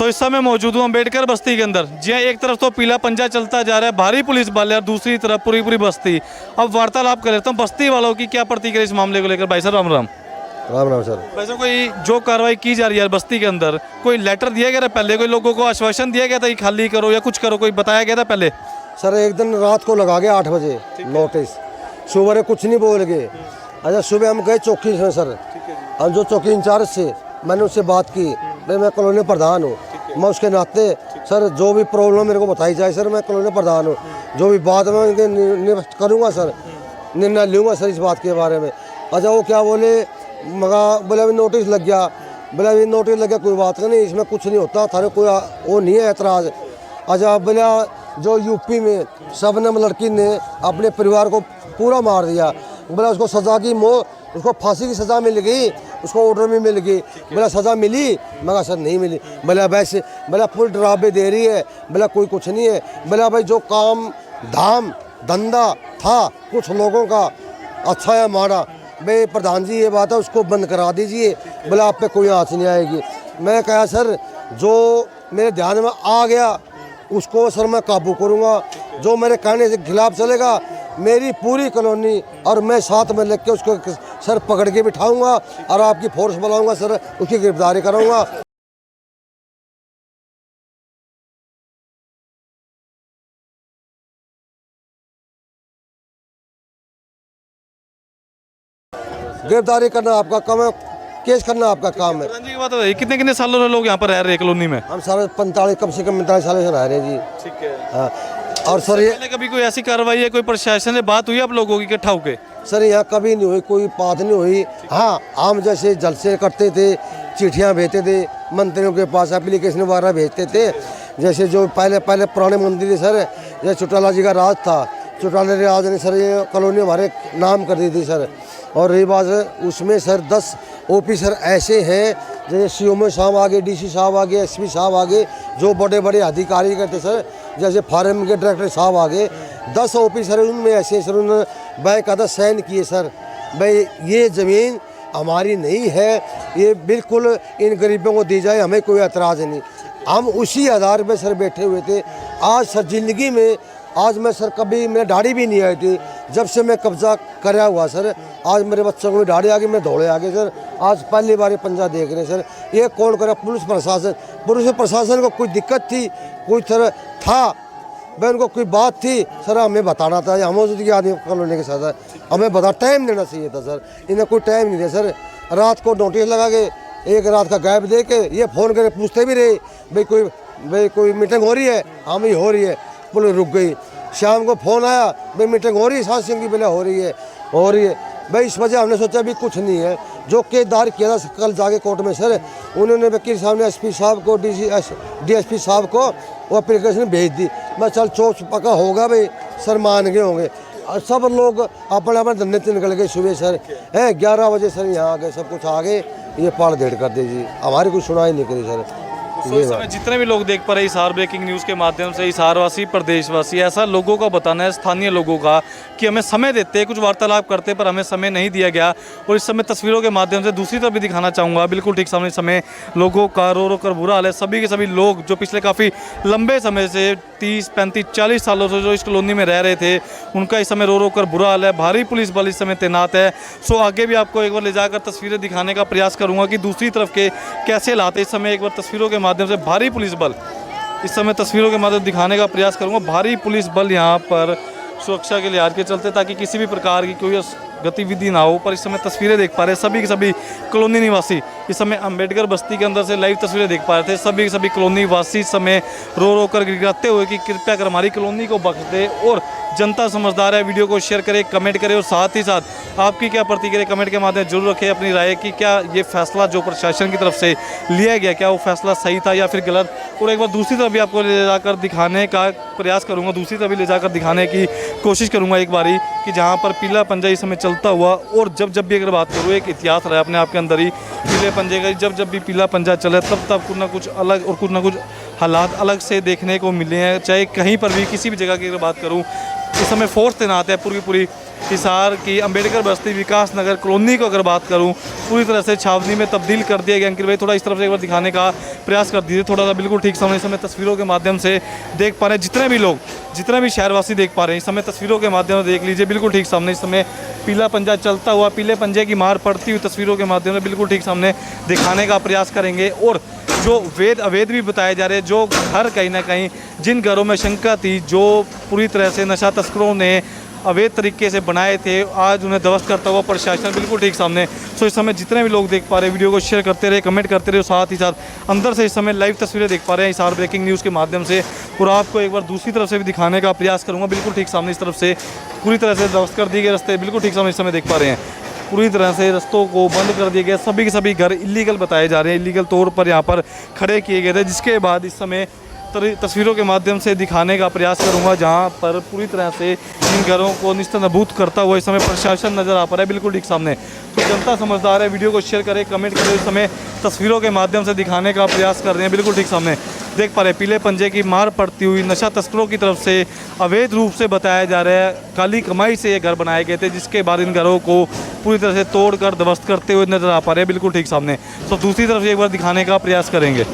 इस समय मौजूद हूँ अम्बेडकर बस्ती के अंदर। जी हाँ, एक तरफ तो पीला पंजा चलता जा रहा है, भारी पुलिस बल है, और दूसरी तरफ पूरी पूरी बस्ती। अब वार्तालाप कर लेता हूँ बस्ती वालों की क्या प्रतिक्रिया इस मामले को लेकर। भाई साहब राम राम। राम राम सर। भाई साहब, कोई जो कार्रवाई की जा रही है बस्ती के अंदर, कोई लेटर दिया गया था पहले, कोई लोगों को आश्वासन दिया गया था कि खाली करो या कुछ करो, कोई बताया गया था पहले? सर एक दिन रात को लगा गया 8 बजे नोटिस, सुबह कुछ नहीं बोल गए। अच्छा सुबह हम गए चौकी से सर, हम जो चौकी इंचार्ज से मैंने उससे बात की, मैं कॉलोनी प्रधान हूँ, मैं उसके नाते सर जो भी प्रॉब्लम मेरे को बताई जाए सर, मैं कॉलोनी प्रधान हूँ, जो भी बात मैं उनके निष्ठ करूँगा सर, निर्णय लूँगा सर इस बात के बारे में। अच्छा वो क्या बोले, मगा बोले अभी नोटिस लग गया, बोले अभी नोटिस लग गया, कोई बात नहीं, इसमें कुछ नहीं होता, थारे कोई वो नहीं है एतराज़। अच्छा बोला जो यूपी में शबनम लड़की ने अपने परिवार को पूरा मार दिया, बोला उसको सज़ा की उसको फांसी की सज़ा मिल गई, उसको ऑर्डर भी मिल गई, बोला सज़ा मिली, मगर सर नहीं मिली। बोला वैसे, बोला फुल डरावे दे रही है, बोला कोई कुछ नहीं है। बोला भाई जो काम धाम धंधा था कुछ लोगों का अच्छा है हमारा, भाई प्रधान जी ये बात है उसको बंद करा दीजिए, बोला आप पे कोई आँच नहीं आएगी। मैं कहा सर जो मेरे ध्यान में आ गया उसको सर मैं काबू करूँगा, जो मेरे कहने से खिलाफ चलेगा मेरी पूरी कॉलोनी और मैं साथ में लेके उसको सर पकड़ के बिठाऊंगा और आपकी फोर्स बुलाऊंगा सर, उसकी गिरफ्तारी कराऊंगा। गिरफ्तारी करना आपका काम है, केस करना आपका काम है। प्रधान जी की बात है, कितने कितने सालों से लोग यहाँ पर रह रहे हैं कॉलोनी में? हम सारे 45 कम से कम 45 साल से रह रहे हैं जी। ठीक है। हाँ और सर ये पहले कभी कोई ऐसी कार्रवाई है, कोई प्रशासन से बात हुई आप लोगों की इकट्ठा होके? सर यहाँ कभी नहीं हुई, कोई बात नहीं हुई। हाँ हम जैसे जलसे करते थे, चिट्ठियाँ भेजते थे मंत्रियों के पास, एप्लीकेशन वगैरह भेजते थे, जैसे जो पहले पुराने मंदिर सर, जैसे चौटाला जी का राज था, चौटाला राज ने सर ये कॉलोनी हमारे नाम कर दी थी सर। और रही बात उसमें सर 10 ऑफिसर ऐसे हैं, जैसे सीओ साहब आगे, डीसी साहब आगे, एसपी साहब आगे, जो बड़े बड़े अधिकारी करते सर, जैसे फार्म के डायरेक्टर साहब आगे, 10 ऑफिसर उनमें ऐसे सर उन्होंने बाकायदा साइन किए सर, भाई ये ज़मीन हमारी नहीं है, ये बिल्कुल इन गरीबों को दी जाए, हमें कोई एतराज़ नहीं। हम उसी आधार पर सर बैठे हुए थे। आज सर ज़िंदगी में आज मैं सर कभी मेरे दाढ़ी भी नहीं आई थी, जब से मैं कब्जा कराया हुआ सर, आज मेरे बच्चों को भी दाढ़ी आ गई, मैं दौड़े आ गए सर, आज पहली बार पंजा देख रहे हैं सर। ये कौन करे? पुलिस प्रशासन को कोई दिक्कत थी, कोई सर था, मैं उनको कोई बात थी सर हमें बताना था, हम मौजूदगी आदमी कॉलोनी के साथ हमें बता टाइम देना चाहिए था सर, इन्हें कोई टाइम नहीं दिया सर। रात को नोटिस लगा के एक रात का गैप दे के ये फ़ोन करके पूछते भी रहे भाई कोई मीटिंग हो रही है? हाँ भाई हो रही है। पुलिस रुक गई। शाम को फ़ोन आया भाई मीटिंग हो रही है, सांस सिंह की बेला हो रही है भाई। इस वजह हमने सोचा भी कुछ नहीं है, जो केदार किया था कल जाके कोर्ट में सर, उन्होंने वकील साहब ने एसपी साहब को डीएसपी साहब को वो एप्लीकेशन भेज दी। मैं चल चौक पक्का होगा भाई सर, मान गए होंगे। और सब लोग अपने अपने धंधे से निकल गए सुबह सर, 11 बजे सर यहाँ आ गए, सब कुछ आ गए, ये पाड़ देड़ कर दीजिए, हमारी कुछ सुनाई नहीं करी सर। तो इस समय जितने भी लोग देख पा रहे हैं हिसार ब्रेकिंग न्यूज़ के माध्यम से, हिसारवासी प्रदेशवासी, ऐसा लोगों का बताना है, स्थानीय लोगों का, कि हमें समय देते, कुछ वार्तालाप करते, पर हमें समय नहीं दिया गया। और इस समय तस्वीरों के माध्यम से दूसरी तरफ भी दिखाना चाहूँगा, बिल्कुल ठीक सामने समय लोगों का रो कर बुरा हाल है। सभी के सभी लोग जो पिछले काफ़ी लंबे समय से 30, 35, 40 सालों से जो इस कॉलोनी में रह रहे थे, उनका इस समय रो कर बुरा हाल है। भारी पुलिस बल इस समय तैनात है। सो आगे भी आपको एक बार ले जाकर तस्वीरें दिखाने का प्रयास करूँगा कि दूसरी तरफ के कैसे लाते। इस समय एक बार तस्वीरों के माध्यम से भारी पुलिस बल, इस समय तस्वीरों के माध्यम दिखाने का प्रयास करूंगा। भारी पुलिस बल यहाँ पर सुरक्षा के लिहाज के चलते, ताकि किसी भी प्रकार की कोई गतिविधि ना हो। पर इस समय तस्वीरें देख पा रहे हैं सभी के सभी कॉलोनी निवासी, इस समय अम्बेडकर बस्ती के अंदर से लाइव तस्वीरें देख पा रहे थे। सभी के सभी कॉलोनी वासी इस समय रो कर गिड़गिड़ाते हुए कि कृपया कर हमारी कॉलोनी को बख्श दे। और जनता समझदार है, वीडियो को शेयर करें, कमेंट करें, और साथ ही साथ आपकी क्या प्रतिक्रिया कमेंट के माध्यम जरूर रखें अपनी राय कि क्या ये फैसला जो प्रशासन की तरफ से लिया गया, क्या वो फैसला सही था या फिर गलत। और एक बार दूसरी तरफ भी आपको ले जाकर दिखाने का प्रयास करूँगा, दूसरी तरफ भी ले जाकर दिखाने की कोशिश करूँगा एक बारी, कि जहाँ पर पीला पंजा इस समय चलता हुआ, और जब भी अगर बात करूँ एक इतिहास रहा अपने आप के अंदर ही पीले पंजे का, जब भी पीला पंजा चले तब कुछ ना कुछ अलग और कुछ ना कुछ हालात अलग से देखने को मिले हैं। चाहे कहीं पर भी किसी भी जगह की अगर बात करूँ, इस समय फोर्स तैनात है, पूरी हिसार की अंबेडकर बस्ती विकास नगर कॉलोनी को अगर बात करूं, पूरी तरह से छावनी में तब्दील कर दिया गया। अंकित भाई थोड़ा इस तरफ से एक बार दिखाने का प्रयास कर दीजिए, थोड़ा सा बिल्कुल ठीक समय इस समय तस्वीरों के माध्यम से देख पा रहे हैं। जितने भी लोग, जितने भी शहरवासी देख पा रहे हैं इस समय तस्वीरों के माध्यम से देख लीजिए, बिल्कुल ठीक सामने इस समय पीला पंजा चलता हुआ, पीले पंजे की मार पड़ती हुई तस्वीरों के माध्यम से बिल्कुल ठीक सामने दिखाने का प्रयास करेंगे। और जो वेद अवैध भी बताए जा रहे हैं, जो घर कहीं ना कहीं जिन घरों में शंका थी, जो पूरी तरह से नशा तस्करों ने अवैध तरीके से बनाए थे, आज उन्हें ध्वस्त करता हुआ प्रशासन बिल्कुल ठीक सामने। सो इस समय जितने भी लोग देख पा रहे हैं वीडियो को शेयर करते रहे, कमेंट करते रहे, साथ ही साथ अंदर से इस समय लाइव तस्वीरें देख पा रहे हैं हिसार ब्रेकिंग न्यूज़ के माध्यम से। और आपको एक बार दूसरी तरफ से भी दिखाने का प्रयास करूँगा, बिल्कुल ठीक सामने इस तरफ से पूरी तरह से ध्वस्त कर दिए गए रास्ते बिल्कुल ठीक सामने इस समय देख पा रहे हैं। पूरी तरह से रास्तों को बंद कर दिए गए, सभी के सभी घर इलीगल बताए जा रहे हैं, इलीगल तौर पर यहाँ पर खड़े किए गए थे। जिसके बाद इस समय तस्वीरों के माध्यम से दिखाने का प्रयास करूंगा जहां पर पूरी तरह से इन घरों को निस्तनभूत करता हुआ इस समय प्रशासन नज़र आ पा रहा है बिल्कुल ठीक सामने। तो जनता समझदार है, वीडियो को शेयर करें, कमेंट करें। इस समय तस्वीरों के माध्यम से दिखाने का प्रयास कर रहे हैं, बिल्कुल ठीक सामने देख पा रहे हैं पीले पंजे की मार पड़ती हुई नशा तस्करों की तरफ से अवैध रूप से बताया जा रहा है काली कमाई से ये घर बनाए गए थे, जिसके बाद इन घरों को पूरी तरह से तोड़कर ध्वस्त करते हुए नजर आ पा रहे हैं बिल्कुल ठीक सामने। तो दूसरी तरफ एक बार दिखाने का प्रयास करेंगे।